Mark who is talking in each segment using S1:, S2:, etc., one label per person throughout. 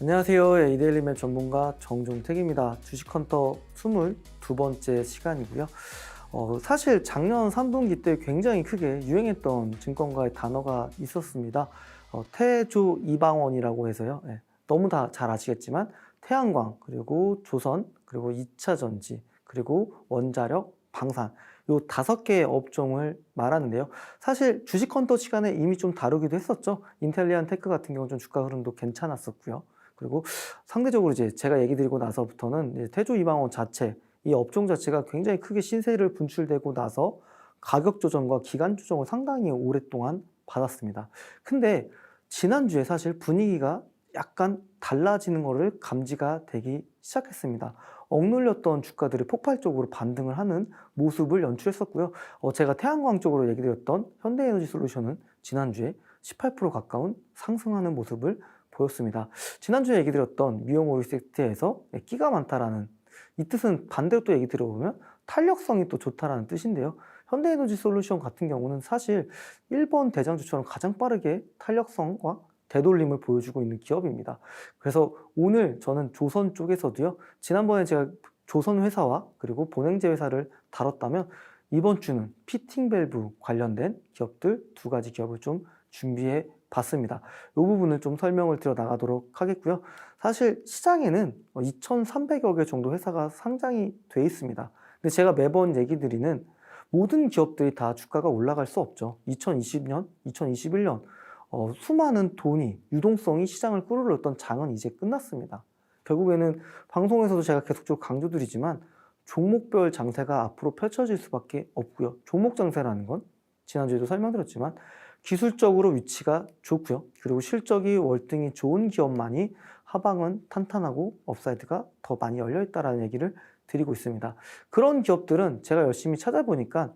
S1: 안녕하세요. 이데일리맵 전문가 정종택입니다. 주식헌터 22번째 시간이고요. 사실 작년 3분기 때 굉장히 크게 유행했던 증권가의 단어가 있었습니다. 태조 이방원이라고 해서요. 너무 다 잘 아시겠지만 태양광, 그리고 조선, 그리고 2차전지, 그리고 원자력, 방산 요 5개의 업종을 말하는데요. 사실 주식헌터 시간에 이미 좀 다루기도 했었죠. 인텔리안 테크 같은 경우는 좀 주가 흐름도 괜찮았었고요. 그리고 상대적으로 이제 제가 얘기 드리고 나서부터는 이제 태조 이방원 자체, 이 업종 자체가 굉장히 크게 신세를 분출되고 나서 가격 조정과 기간 조정을 상당히 오랫동안 받았습니다. 근데 지난주에 사실 분위기가 약간 달라지는 것을 감지가 되기 시작했습니다. 억눌렸던 주가들이 폭발적으로 반등을 하는 모습을 연출했었고요. 제가 태양광 쪽으로 얘기 드렸던 현대에너지솔루션은 지난주에 18% 가까운 상승하는 모습을 보였습니다. 지난주에 얘기 드렸던 미용오일 섹트에서 끼가 많다라는, 이 뜻은 반대로 또 얘기 들어보면 탄력성이 또 좋다라는 뜻인데요. 현대에너지솔루션 같은 경우는 사실 일본 대장주처럼 가장 빠르게 탄력성과 되돌림을 보여주고 있는 기업입니다. 그래서 오늘 저는 조선 쪽에서도요, 지난번에 제가 조선 회사와 그리고 본행제 회사를 다뤘다면 이번 주는 피팅 밸브 관련된 기업들 2가지 기업을 좀 준비해 봤습니다. 이 부분을 좀 설명을 드려 나가도록 하겠고요. 사실 시장에는 2,300여 개 정도 회사가 상장이 돼 있습니다. 근데 제가 매번 얘기 드리는 모든 기업들이 다 주가가 올라갈 수 없죠. 2020년, 2021년 수많은 돈이, 유동성이 시장을 끌어올렸던 장은 이제 끝났습니다. 결국에는 방송에서도 제가 계속적으로 강조드리지만 종목별 장세가 앞으로 펼쳐질 수밖에 없고요. 종목 장세라는 건 지난주에도 설명드렸지만 기술적으로 위치가 좋고요. 그리고 실적이 월등히 좋은 기업만이 하방은 탄탄하고 업사이드가 더 많이 열려있다는 얘기를 드리고 있습니다. 그런 기업들은 제가 열심히 찾아보니까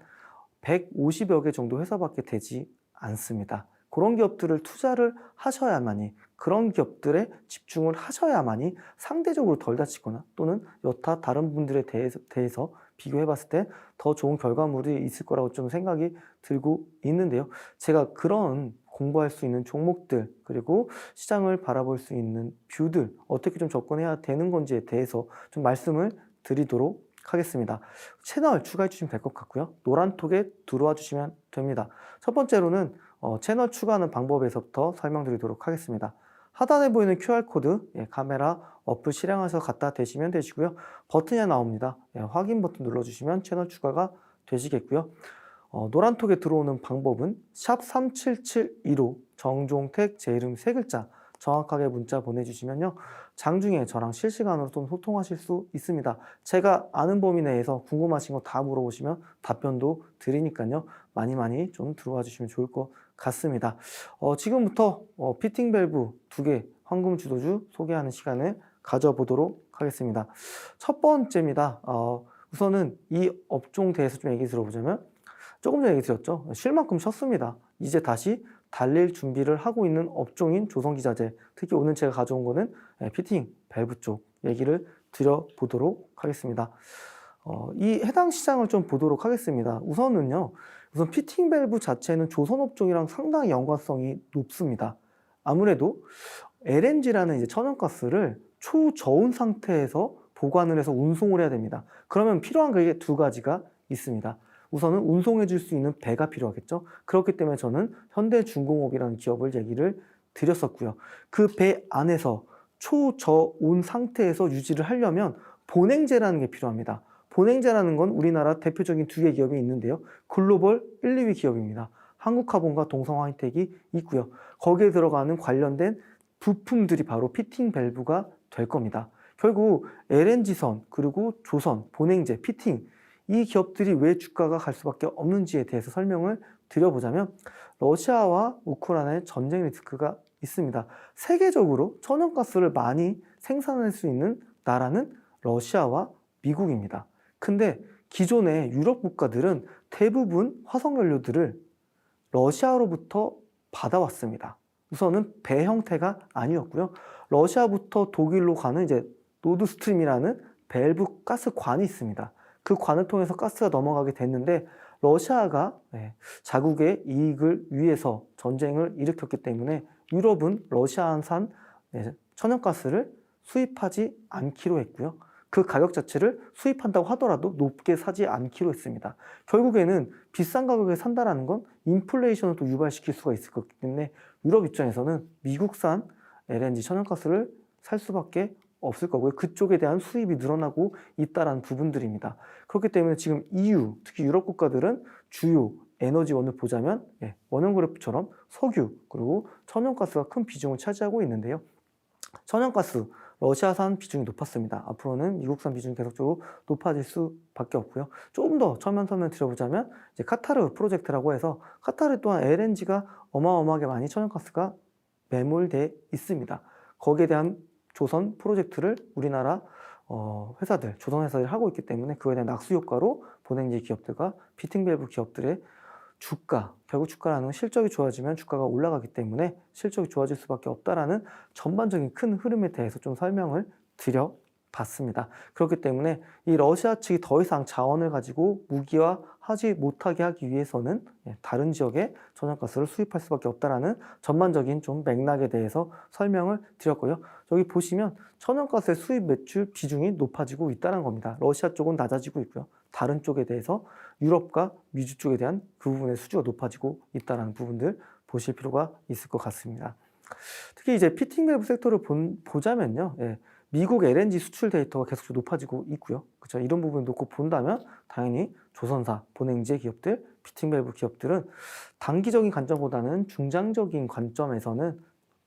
S1: 150여 개 정도 회사밖에 되지 않습니다. 그런 기업들을 투자를 하셔야만이, 그런 기업들에 집중을 하셔야만이 상대적으로 덜 다치거나 또는 여타 다른 분들에 대해서 비교해 봤을 때 더 좋은 결과물이 있을 거라고 좀 생각이 들고 있는데요. 제가 그런 공부할 수 있는 종목들, 그리고 시장을 바라볼 수 있는 뷰들, 어떻게 좀 접근해야 되는 건지에 대해서 좀 말씀을 드리도록 하겠습니다. 채널 추가해 주시면 될 것 같고요. 노란톡에 들어와 주시면 됩니다. 첫 번째로는 채널 추가하는 방법에서부터 설명드리도록 하겠습니다. 하단에 보이는 QR코드, 카메라 어플 실행해서 갖다 대시면 되시고요. 버튼이 나옵니다. 확인 버튼 눌러주시면 채널 추가가 되시겠고요. 노란톡에 들어오는 방법은 샵 3772로 정종택 제 이름 3글자 정확하게 문자 보내주시면요. 장중에 저랑 실시간으로 좀 소통하실 수 있습니다. 제가 아는 범위 내에서 궁금하신 거 다 물어보시면 답변도 드리니까요. 많이 좀 들어와 주시면 좋을 것 같습니다. 지금부터 피팅 밸브 2개 황금 주도주 소개하는 시간을 가져보도록 하겠습니다. 첫 번째입니다. 우선은 이 업종 대해서 좀 얘기 들어보자면 조금 전에 얘기 드렸죠. 쉴 만큼 쉬었습니다. 이제 다시 달릴 준비를 하고 있는 업종인 조선기자재, 특히 오늘 제가 가져온 거는 피팅 밸브 쪽 얘기를 드려보도록 하겠습니다. 이 해당 시장을 좀 보도록 하겠습니다. 우선 피팅 밸브 자체는 조선업종이랑 상당히 연관성이 높습니다. 아무래도 LNG라는 이제 천연가스를 초저온 상태에서 보관을 해서 운송을 해야 됩니다. 그러면 필요한 게 2가지가 있습니다. 우선은 운송해 줄 수 있는 배가 필요하겠죠. 그렇기 때문에 저는 현대중공업이라는 기업을 얘기를 드렸었고요. 그 배 안에서 초저온 상태에서 유지를 하려면 본행제라는 게 필요합니다. 본행제라는 건 우리나라 대표적인 2개 기업이 있는데요. 글로벌 1, 2위 기업입니다. 한국화본과 동성화이텍이 있고요. 거기에 들어가는 관련된 부품들이 바로 피팅 밸브가 될 겁니다. 결국 LNG선, 그리고 조선, 본행제, 피팅, 이 기업들이 왜 주가가 갈 수밖에 없는지에 대해서 설명을 드려보자면 러시아와 우크라이나의 전쟁 리스크가 있습니다. 세계적으로 천연가스를 많이 생산할 수 있는 나라는 러시아와 미국입니다. 근데 기존의 유럽 국가들은 대부분 화석연료들을 러시아로부터 받아왔습니다. 우선은 배 형태가 아니었고요. 러시아부터 독일로 가는 이제 노드스트림이라는 밸브 가스관이 있습니다. 그 관을 통해서 가스가 넘어가게 됐는데 러시아가 자국의 이익을 위해서 전쟁을 일으켰기 때문에 유럽은 러시아산 천연가스를 수입하지 않기로 했고요. 그 가격 자체를 수입한다고 하더라도 높게 사지 않기로 했습니다. 결국에는 비싼 가격에 산다라는 건 인플레이션을 또 유발시킬 수가 있을 거기 때문에 유럽 입장에서는 미국산 LNG 천연가스를 살 수밖에 없을 거고요. 그쪽에 대한 수입이 늘어나고 있다라는 부분들입니다. 그렇기 때문에 지금 EU, 특히 유럽 국가들은 주요 에너지원을 보자면 원형 그래프처럼 석유 그리고 천연가스가 큰 비중을 차지하고 있는데요. 천연가스, 러시아산 비중이 높았습니다. 앞으로는 미국산 비중이 계속적으로 높아질 수밖에 없고요. 조금 더 처음 설명 드려보자면 이제 카타르 프로젝트라고 해서 카타르 또한 LNG가 어마어마하게 많이 천연가스가 매몰돼 있습니다. 거기에 대한 조선 프로젝트를 우리나라 회사들, 조선 회사들이 하고 있기 때문에 그거에 대한 낙수 효과로 본행지 기업들과 피팅밸브 기업들의 주가, 결국 주가라는 건 실적이 좋아지면 주가가 올라가기 때문에 실적이 좋아질 수밖에 없다라는 전반적인 큰 흐름에 대해서 좀 설명을 드려봤습니다. 그렇기 때문에 이 러시아 측이 더 이상 자원을 가지고 무기화하지 못하게 하기 위해서는 다른 지역에 천연가스를 수입할 수밖에 없다라는 전반적인 좀 맥락에 대해서 설명을 드렸고요. 여기 보시면 천연가스의 수입 매출 비중이 높아지고 있다는 겁니다. 러시아 쪽은 낮아지고 있고요. 다른 쪽에 대해서 유럽과 미주 쪽에 대한 그 부분의 수주가 높아지고 있다는 부분들 보실 필요가 있을 것 같습니다. 특히 이제 피팅밸브 섹터를 보자면요. 미국 LNG 수출 데이터가 계속 높아지고 있고요. 그렇죠? 이런 부분을 놓고 본다면 당연히 조선사, 본행지의 기업들, 피팅밸브 기업들은 단기적인 관점보다는 중장적인 관점에서는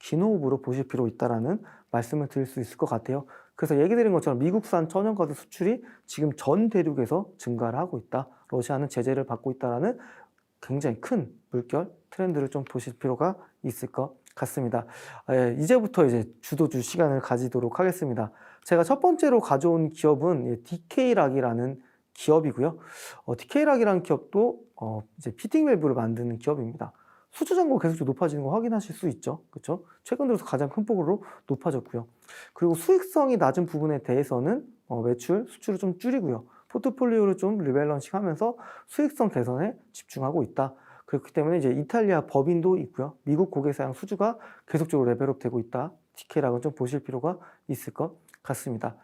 S1: 긴 호흡으로 보실 필요 있다라는 말씀을 드릴 수 있을 것 같아요. 그래서 얘기 드린 것처럼 미국산 천연가스 수출이 지금 전 대륙에서 증가를 하고 있다. 러시아는 제재를 받고 있다라는 굉장히 큰 물결 트렌드를 좀 보실 필요가 있을 것 같습니다. 이제부터 이제 주도주 시간을 가지도록 하겠습니다. 제가 첫 번째로 가져온 기업은 DK락이라는 기업이고요. DK락이라는 기업도 이제 피팅밸브를 만드는 기업입니다. 수주 잔고가 계속 높아지는 거 확인하실 수 있죠. 그렇죠? 최근 들어서 가장 큰 폭으로 높아졌고요. 그리고 수익성이 낮은 부분에 대해서는 매출, 수출을 좀 줄이고요. 포트폴리오를 좀 리밸런싱 하면서 수익성 개선에 집중하고 있다. 그렇기 때문에 이제 이탈리아 법인도 있고요. 미국 고객사양 수주가 계속적으로 레벨업 되고 있다. DK락은 좀 보실 필요가 있을 것 같습니다.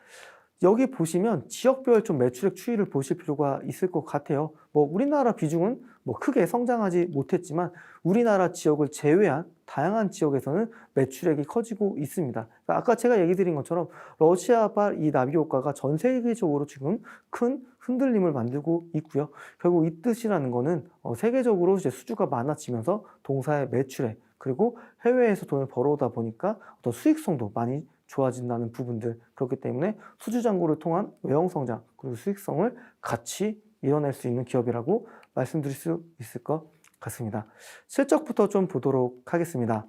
S1: 여기 보시면 지역별 좀 매출액 추이를 보실 필요가 있을 것 같아요. 우리나라 비중은 크게 성장하지 못했지만 우리나라 지역을 제외한 다양한 지역에서는 매출액이 커지고 있습니다. 그러니까 아까 제가 얘기 드린 것처럼 러시아발 이 나비 효과가 전 세계적으로 지금 큰 흔들림을 만들고 있고요. 결국 이 뜻이라는 거는 세계적으로 이제 수주가 많아지면서 동사의 매출액 그리고 해외에서 돈을 벌어오다 보니까 어떤 수익성도 많이 좋아진다는 부분들 그렇기 때문에 수주 잔고를 통한 외형 성장 그리고 수익성을 같이 이뤄낼 수 있는 기업이라고 말씀드릴 수 있을 것 같습니다. 실적부터 좀 보도록 하겠습니다.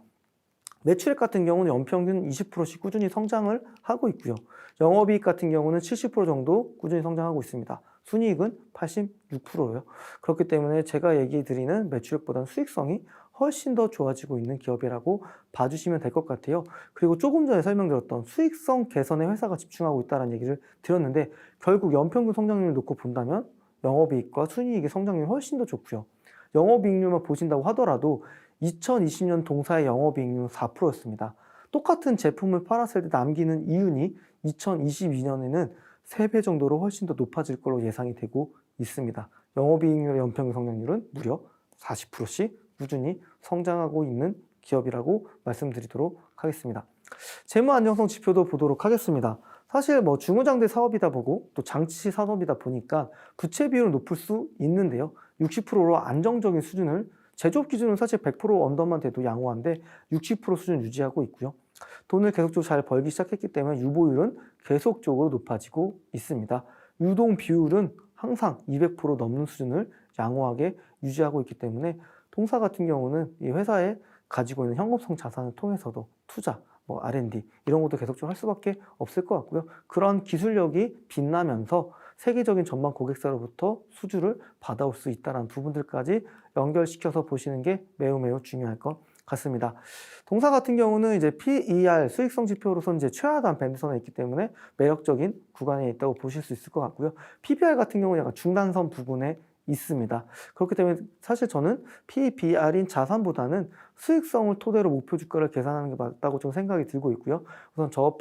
S1: 매출액 같은 경우는 연평균 20%씩 꾸준히 성장을 하고 있고요. 영업이익 같은 경우는 70% 정도 꾸준히 성장하고 있습니다. 순이익은 86%예요. 그렇기 때문에 제가 얘기 드리는 매출액보다는 수익성이 훨씬 더 좋아지고 있는 기업이라고 봐주시면 될 것 같아요. 그리고 조금 전에 설명드렸던 수익성 개선에 회사가 집중하고 있다는 얘기를 드렸는데 결국 연평균 성장률을 놓고 본다면 영업이익과 순이익의 성장률이 훨씬 더 좋고요. 영업이익률만 보신다고 하더라도 2020년 동사의 영업이익률은 4%였습니다. 똑같은 제품을 팔았을 때 남기는 이윤이 2022년에는 3배 정도로 훨씬 더 높아질 걸로 예상이 되고 있습니다. 영업이익률의 연평균 성장률은 무려 40%씩 꾸준히 성장하고 있는 기업이라고 말씀드리도록 하겠습니다. 재무 안정성 지표도 보도록 하겠습니다. 사실 중후장대 사업이다 보고 또 장치 산업이다 보니까 부채 비율은 높을 수 있는데요. 60%로 안정적인 수준을 제조업 기준은 사실 100% 언더만 돼도 양호한데 60% 수준 유지하고 있고요. 돈을 계속적으로 잘 벌기 시작했기 때문에 유보율은 계속적으로 높아지고 있습니다. 유동 비율은 항상 200% 넘는 수준을 양호하게 유지하고 있기 때문에 동사 같은 경우는 이 회사에 가지고 있는 현금성 자산을 통해서도 투자, R&D 이런 것도 계속적으로 할 수밖에 없을 것 같고요. 그런 기술력이 빛나면서 세계적인 전망 고객사로부터 수주를 받아올 수 있다는 부분들까지 연결시켜서 보시는 게 매우 중요할 것 같습니다. 동사 같은 경우는 이제 PER 수익성 지표로서는 이제 최하단 밴드선에 있기 때문에 매력적인 구간에 있다고 보실 수 있을 것 같고요. PBR 같은 경우는 약간 중단선 부분에 있습니다. 그렇기 때문에 사실 저는 PBR인 자산보다는 수익성을 토대로 목표 주가를 계산하는 게 맞다고 좀 생각이 들고 있고요. 우선 저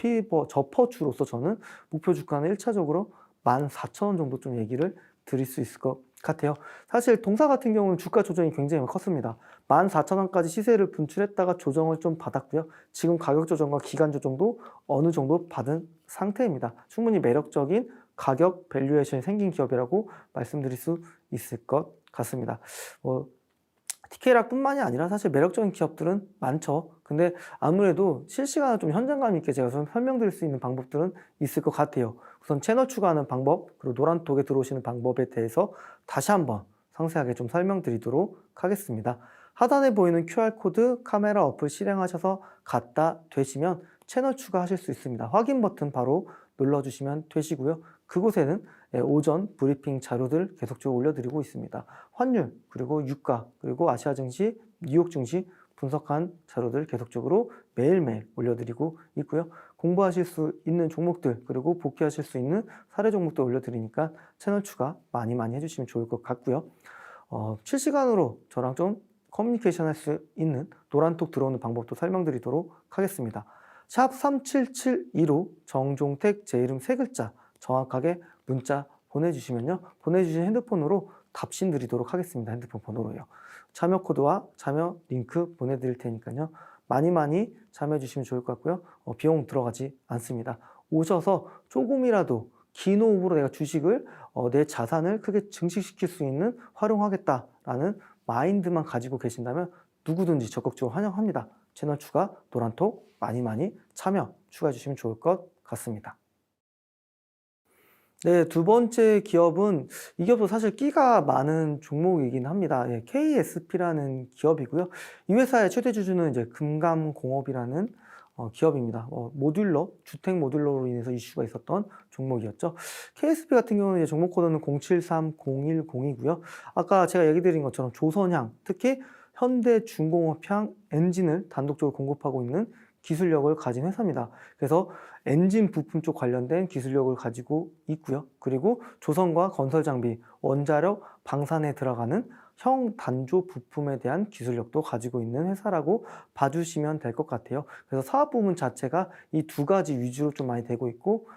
S1: 퍼주로서 저는 목표 주가는 1차적으로 14,000원 정도 좀 얘기를 드릴 수 있을 것 같아요. 사실 동사 같은 경우는 주가 조정이 굉장히 컸습니다. 14,000원까지 시세를 분출했다가 조정을 좀 받았고요. 지금 가격 조정과 기간 조정도 어느 정도 받은 상태입니다. 충분히 매력적인 가격 밸류에이션이 생긴 기업이라고 말씀드릴 수 있을 것 같습니다. TK락뿐만이 아니라 사실 매력적인 기업들은 많죠. 근데 아무래도 실시간으로 좀 현장감 있게 제가 좀 설명드릴 수 있는 방법들은 있을 것 같아요. 우선 채널 추가하는 방법, 그리고 노란톡에 들어오시는 방법에 대해서 다시 한번 상세하게 좀 설명드리도록 하겠습니다. 하단에 보이는 QR코드 카메라 어플 실행하셔서 갖다 대시면 채널 추가하실 수 있습니다. 확인 버튼 바로 눌러주시면 되시고요. 그곳에는 오전 브리핑 자료들 계속적으로 올려드리고 있습니다. 환율, 그리고 유가, 그리고 아시아 증시, 뉴욕 증시 분석한 자료들 계속적으로 매일매일 올려드리고 있고요. 공부하실 수 있는 종목들, 그리고 복귀하실 수 있는 사례 종목들 올려드리니까 채널 추가 많이 해주시면 좋을 것 같고요. 실시간으로 저랑 좀 커뮤니케이션 할 수 있는 노란톡 들어오는 방법도 설명드리도록 하겠습니다. 샵 3772로 정종택 제 이름 3글자 정확하게 문자 보내주시면요. 보내주신 핸드폰으로 답신 드리도록 하겠습니다. 핸드폰 번호로요. 참여 코드와 참여 링크 보내드릴 테니까요. 많이 참여해 주시면 좋을 것 같고요. 비용 들어가지 않습니다. 오셔서 조금이라도 긴 호흡으로 내가 주식을 내 자산을 크게 증식시킬 수 있는 활용하겠다라는 마인드만 가지고 계신다면 누구든지 적극적으로 환영합니다. 채널 추가, 노란톡 많이 참여 추가해 주시면 좋을 것 같습니다. 네, 두 번째 기업은 이 기업도 사실 끼가 많은 종목이긴 합니다. KSP라는 기업이고요. 이 회사의 최대 주주는 이제 금감공업이라는 기업입니다. 모듈러, 주택 모듈러로 인해서 이슈가 있었던 종목이었죠. KSP 같은 경우는 이제 종목 코드는 073010이고요. 아까 제가 얘기 드린 것처럼 조선향, 특히 현대중공업향 엔진을 단독적으로 공급하고 있는 기술력을 가진 회사입니다. 그래서 엔진 부품 쪽 관련된 기술력을 가지고 있고요. 그리고 조선과 건설 장비, 원자력, 방산에 들어가는 형 단조 부품에 대한 기술력도 가지고 있는 회사라고 봐주시면 될 것 같아요. 그래서 사업 부문 자체가 이 두 가지 위주로 좀 많이 되고 있고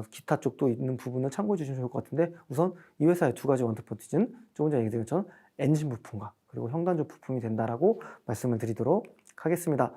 S1: 기타 쪽도 있는 부분을 참고해 주시면 좋을 것 같은데 우선 이 회사의 두 가지 원투포티즈는 조금 전에 얘기드린 것처럼 엔진 부품과 그리고 형단조 부품이 된다라고 말씀을 드리도록 하겠습니다.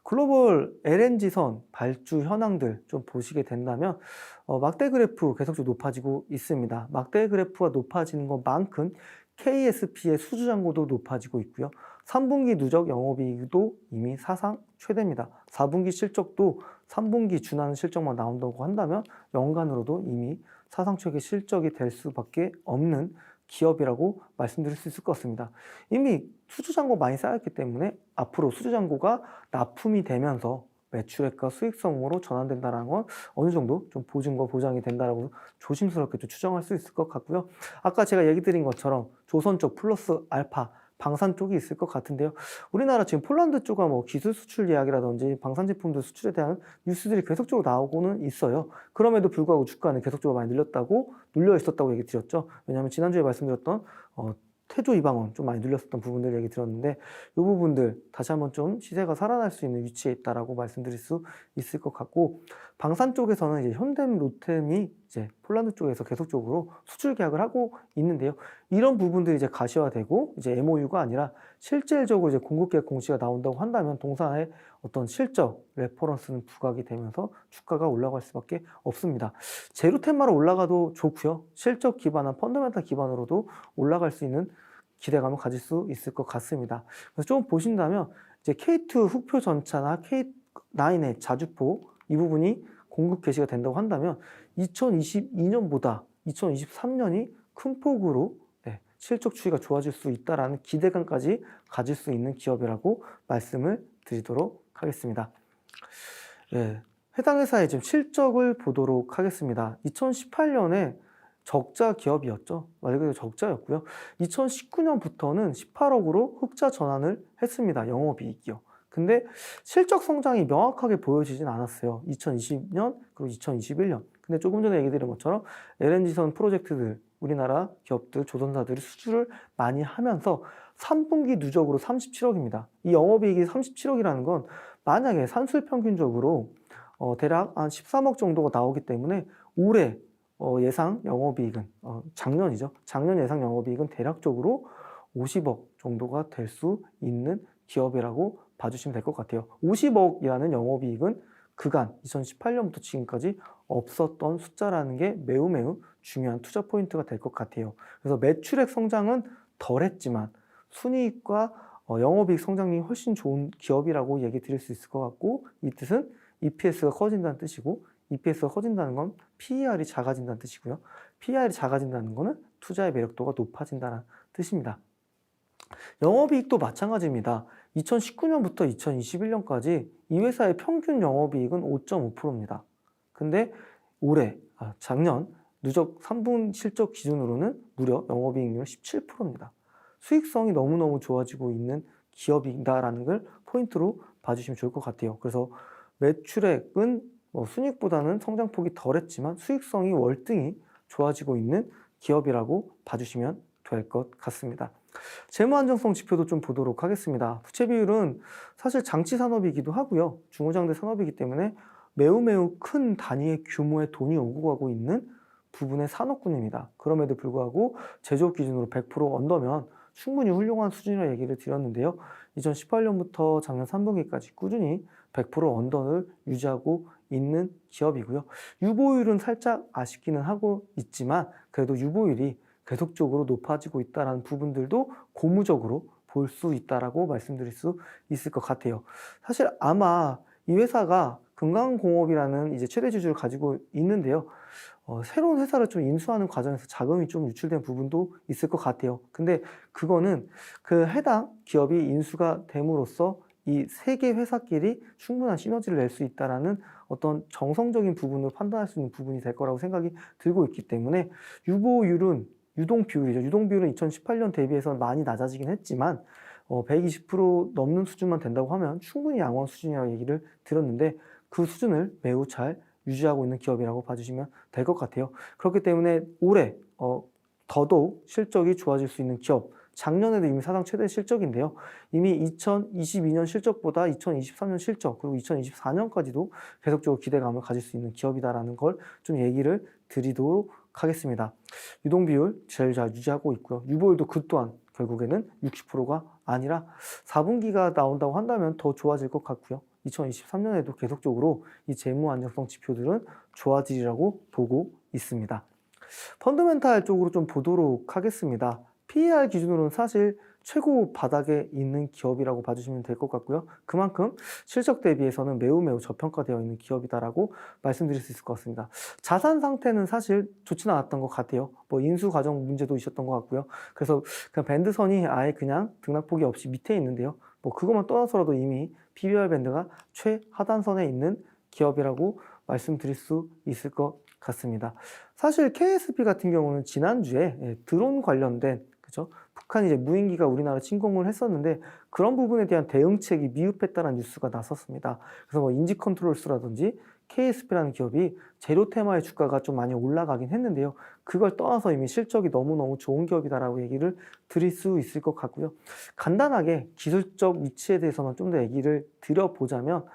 S1: 글로벌 LNG선 발주 현황들 좀 보시게 된다면 막대 그래프 계속적으로 높아지고 있습니다. 막대 그래프가 높아지는 것만큼 KSP의 수주 잔고도 높아지고 있고요. 3분기 누적 영업이익도 이미 사상 최대입니다. 4분기 실적도 3분기 준하는 실적만 나온다고 한다면 연간으로도 이미 사상 최대 실적이 될 수밖에 없는 기업이라고 말씀드릴 수 있을 것 같습니다. 이미 수주잔고 많이 쌓였기 때문에 앞으로 수주잔고가 납품이 되면서 매출액과 수익성으로 전환된다는 건 어느 정도 좀 보증과 보장이 된다라고 조심스럽게 좀 추정할 수 있을 것 같고요. 아까 제가 얘기 드린 것처럼 조선 쪽 플러스 알파 방산 쪽이 있을 것 같은데요. 우리나라 지금 폴란드 쪽과 뭐 기술 수출 예약이라든지 방산 제품들 수출에 대한 뉴스들이 계속적으로 나오고는 있어요. 그럼에도 불구하고 주가는 계속적으로 많이 눌려 있었다고 얘기 드렸죠. 왜냐하면 지난주에 말씀드렸던 태조 이방원 좀 많이 눌렸었던 부분들 얘기 드렸는데 이 부분들 다시 한번 좀 시세가 살아날 수 있는 위치에 있다라고 말씀드릴 수 있을 것 같고 방산 쪽에서는 이제 현대м 로템이 이제 폴란드 쪽에서 계속적으로 수출 계약을 하고 있는데요. 이런 부분들이 이제 가시화되고 이제 MOU가 아니라 실질적으로 이제 공급 계약 공시가 나온다고 한다면 동사의 어떤 실적 레퍼런스는 부각이 되면서 주가가 올라갈 수밖에 없습니다. 제로템마로 올라가도 좋고요. 실적 기반한 펀더멘탈 기반으로도 올라갈 수 있는 기대감을 가질 수 있을 것 같습니다. 그래서 좀 보신다면 이제 K2 흑표 전차나 K9의 자주포 이 부분이 공급 개시가 된다고 한다면 2022년보다 2023년이 큰 폭으로 실적 추이가 좋아질 수 있다라는 기대감까지 가질 수 있는 기업이라고 말씀을 드리도록 하겠습니다. 해당 회사의 지금 실적을 보도록 하겠습니다. 2018년에 적자 기업이었죠. 말 그대로 적자였고요. 2019년부터는 18억으로 흑자 전환을 했습니다. 영업이익이요. 근데 실적 성장이 명확하게 보여지진 않았어요. 2020년 그리고 2021년. 근데 조금 전에 얘기 드린 것처럼 LNG선 프로젝트들 우리나라 기업들, 조선사들이 수주를 많이 하면서 3분기 누적으로 37억입니다. 이 영업이익이 37억이라는 건 만약에 산술 평균적으로 대략 한 13억 정도가 나오기 때문에 올해 예상 영업이익은 작년이죠. 작년 예상 영업이익은 대략적으로 50억 정도가 될 수 있는 기업이라고 봐주시면 될 것 같아요. 50억이라는 영업이익은 그간 2018년부터 지금까지 없었던 숫자라는 게 매우 매우 중요한 투자 포인트가 될 것 같아요. 그래서 매출액 성장은 덜했지만 순이익과 영업이익 성장이 훨씬 좋은 기업이라고 얘기 드릴 수 있을 것 같고, 이 뜻은 EPS가 커진다는 뜻이고, EPS가 커진다는 건 PER이 작아진다는 뜻이고요. PER이 작아진다는 거는 투자의 매력도가 높아진다는 뜻입니다. 영업이익도 마찬가지입니다. 2019년부터 2021년까지 이 회사의 평균 영업이익은 5.5%입니다. 근데 올해, 작년 누적 3분 실적 기준으로는 무려 영업이익률 17%입니다. 수익성이 너무너무 좋아지고 있는 기업이다라는 걸 포인트로 봐주시면 좋을 것 같아요. 그래서 매출액은 순이익보다는 성장폭이 덜했지만 수익성이 월등히 좋아지고 있는 기업이라고 봐주시면 될 것 같습니다. 재무 안정성 지표도 좀 보도록 하겠습니다. 부채 비율은 사실 장치 산업이기도 하고요. 중후장대 산업이기 때문에 매우 매우 큰 단위의 규모의 돈이 오고 가고 있는 부분의 산업군입니다. 그럼에도 불구하고 제조업 기준으로 100% 언더면 충분히 훌륭한 수준이라 얘기를 드렸는데요. 2018년부터 작년 3분기까지 꾸준히 100% 언더를 유지하고 있는 기업이고요. 유보율은 살짝 아쉽기는 하고 있지만 그래도 유보율이 계속적으로 높아지고 있다는 부분들도 고무적으로 볼 수 있다라고 말씀드릴 수 있을 것 같아요. 사실 아마 이 회사가 금강공업이라는 이제 최대 주주를 가지고 있는데요. 새로운 회사를 좀 인수하는 과정에서 자금이 좀 유출된 부분도 있을 것 같아요. 근데 그거는 그 해당 기업이 인수가 됨으로써 이 세 개 회사끼리 충분한 시너지를 낼 수 있다라는 어떤 정성적인 부분을 판단할 수 있는 부분이 될 거라고 생각이 들고 있기 때문에 유보율은 유동 비율이죠. 유동 비율은 2018년 대비해서 많이 낮아지긴 했지만 120% 넘는 수준만 된다고 하면 충분히 양호한 수준이라고 얘기를 들었는데 그 수준을 매우 잘 유지하고 있는 기업이라고 봐주시면 될 것 같아요. 그렇기 때문에 올해 더더욱 실적이 좋아질 수 있는 기업, 작년에도 이미 사상 최대 실적인데요. 이미 2022년 실적보다 2023년 실적 그리고 2024년까지도 계속적으로 기대감을 가질 수 있는 기업이다라는 걸 좀 얘기를 드리도록 하겠습니다. 유동 비율 제일 잘 유지하고 있고요. 유보율도 그 또한 결국에는 60%가 아니라 4분기가 나온다고 한다면 더 좋아질 것 같고요. 2023년에도 계속적으로 이 재무 안정성 지표들은 좋아지리라고 보고 있습니다. 펀더멘탈 쪽으로 좀 보도록 하겠습니다. PER 기준으로는 사실 최고 바닥에 있는 기업이라고 봐주시면 될 것 같고요. 그만큼 실적 대비해서는 매우 매우 저평가되어 있는 기업이다라고 말씀드릴 수 있을 것 같습니다. 자산 상태는 사실 좋지는 않았던 것 같아요. 인수 과정 문제도 있었던 것 같고요. 그래서 그냥 밴드선이 아예 그냥 등락폭이 없이 밑에 있는데요. 그것만 떠나서라도 이미 PBR 밴드가 최하단선에 있는 기업이라고 말씀드릴 수 있을 것 같습니다. 사실 KSP 같은 경우는 지난주에 드론 관련된 북한이 이제 무인기가 우리나라 침공을 했었는데 그런 부분에 대한 대응책이 미흡했다는 뉴스가 났었습니다. 그래서 인지 컨트롤스라든지 KSP라는 기업이 재료 테마의 주가가 좀 많이 올라가긴 했는데요. 그걸 떠나서 이미 실적이 너무너무 좋은 기업이다라고 얘기를 드릴 수 있을 것 같고요. 간단하게 기술적 위치에 대해서만 좀 더 얘기를 드려보자면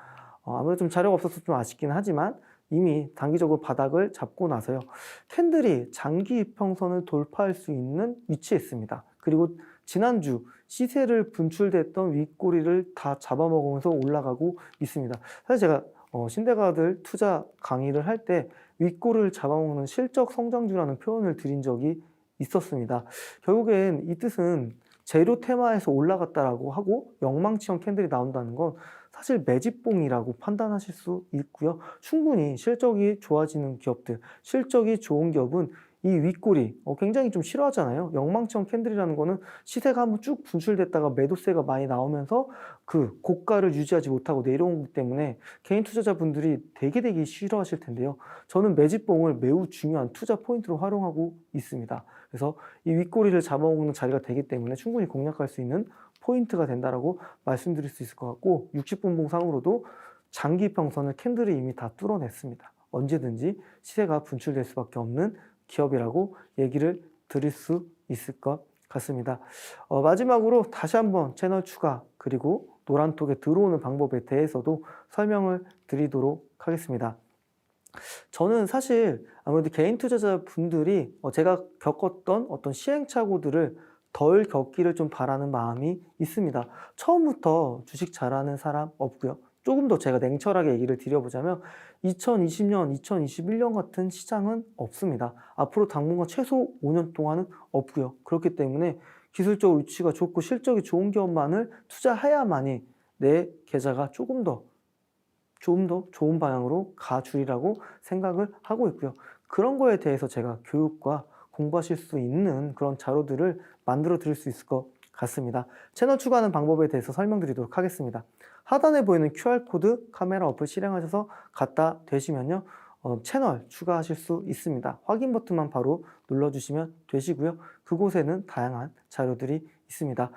S1: 아무래도 좀 자료가 없어서 좀 아쉽긴 하지만 이미 단기적으로 바닥을 잡고 나서요. 캔들이 장기 이평선을 돌파할 수 있는 위치에 있습니다. 그리고 지난주 시세를 분출됐던 윗꼬리를 다 잡아먹으면서 올라가고 있습니다. 사실 제가 신대가들 투자 강의를 할 때 윗꼬리를 잡아먹는 실적 성장주라는 표현을 드린 적이 있었습니다. 결국엔 이 뜻은 재료 테마에서 올라갔다라고 하고 영망치형 캔들이 나온다는 건 사실 매집봉이라고 판단하실 수 있고요. 충분히 실적이 좋아지는 기업들, 실적이 좋은 기업은 이 윗꼬리 굉장히 좀 싫어하잖아요. 영망치형 캔들이라는 거는 시세가 한번 쭉 분출됐다가 매도세가 많이 나오면서 그 고가를 유지하지 못하고 내려오기 때문에 개인 투자자분들이 되게 싫어하실 텐데요. 저는 매집봉을 매우 중요한 투자 포인트로 활용하고 있습니다. 그래서 이 윗꼬리를 잡아먹는 자리가 되기 때문에 충분히 공략할 수 있는 포인트가 된다라고 말씀드릴 수 있을 것 같고 60분봉 상으로도 장기 평선을 캔들이 이미 다 뚫어냈습니다. 언제든지 시세가 분출될 수밖에 없는 기업이라고 얘기를 드릴 수 있을 것 같습니다. 마지막으로 다시 한번 채널 추가 그리고 노란톡에 들어오는 방법에 대해서도 설명을 드리도록 하겠습니다. 저는 사실 아무래도 개인 투자자분들이 제가 겪었던 어떤 시행착오들을 덜 겪기를 좀 바라는 마음이 있습니다. 처음부터 주식 잘하는 사람 없고요. 조금 더 제가 냉철하게 얘기를 드려보자면 2020년, 2021년 같은 시장은 없습니다. 앞으로 당분간 최소 5년 동안은 없고요. 그렇기 때문에 기술적으로 위치가 좋고 실적이 좋은 기업만을 투자해야만이 내 계좌가 조금 더 좋은 방향으로 가주리라고 생각을 하고 있고요. 그런 거에 대해서 제가 교육과 공부하실 수 있는 그런 자료들을 만들어 드릴 수 있을 것 같습니다. 채널 추가하는 방법에 대해서 설명드리도록 하겠습니다. 하단에 보이는 QR코드 카메라 어플 실행하셔서 갖다 대시면요. 채널 추가하실 수 있습니다. 확인 버튼만 바로 눌러주시면 되시고요. 그곳에는 다양한 자료들이 있습니다.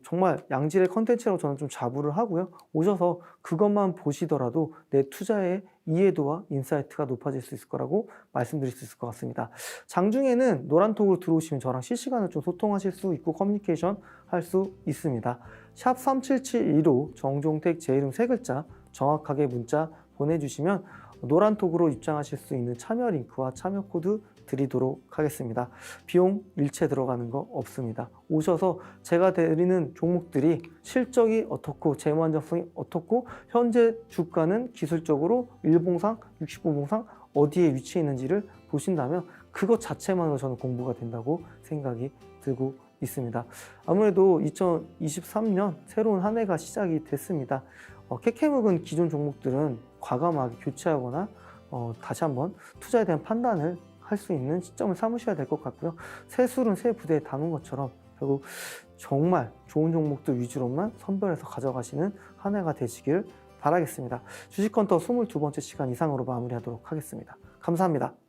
S1: 정말 양질의 컨텐츠라고 저는 좀 자부를 하고요. 오셔서 그것만 보시더라도 내 투자의 이해도와 인사이트가 높아질 수 있을 거라고 말씀드릴 수 있을 것 같습니다. 장중에는 노란톡으로 들어오시면 저랑 실시간으로 좀 소통하실 수 있고 커뮤니케이션 할 수 있습니다. 샵 3772로 정종택 제 이름 3글자 정확하게 문자 보내주시면 노란톡으로 입장하실 수 있는 참여 링크와 참여 코드 드리도록 하겠습니다. 비용 일체 들어가는 거 없습니다. 오셔서 제가 드리는 종목들이 실적이 어떻고 재무 안정성이 어떻고 현재 주가는 기술적으로 일봉상, 65봉상 어디에 위치해 있는지를 보신다면 그것 자체만으로 저는 공부가 된다고 생각이 들고 있습니다. 아무래도 2023년 새로운 한 해가 시작이 됐습니다. 캐캐묵은 기존 종목들은 과감하게 교체하거나 다시 한번 투자에 대한 판단을 할 수 있는 시점을 삼으셔야 될 것 같고요. 새 술은 새 부대에 담은 것처럼 결국 정말 좋은 종목들 위주로만 선별해서 가져가시는 한 해가 되시길 바라겠습니다. 주식컨터 22번째 시간 이상으로 마무리하도록 하겠습니다. 감사합니다.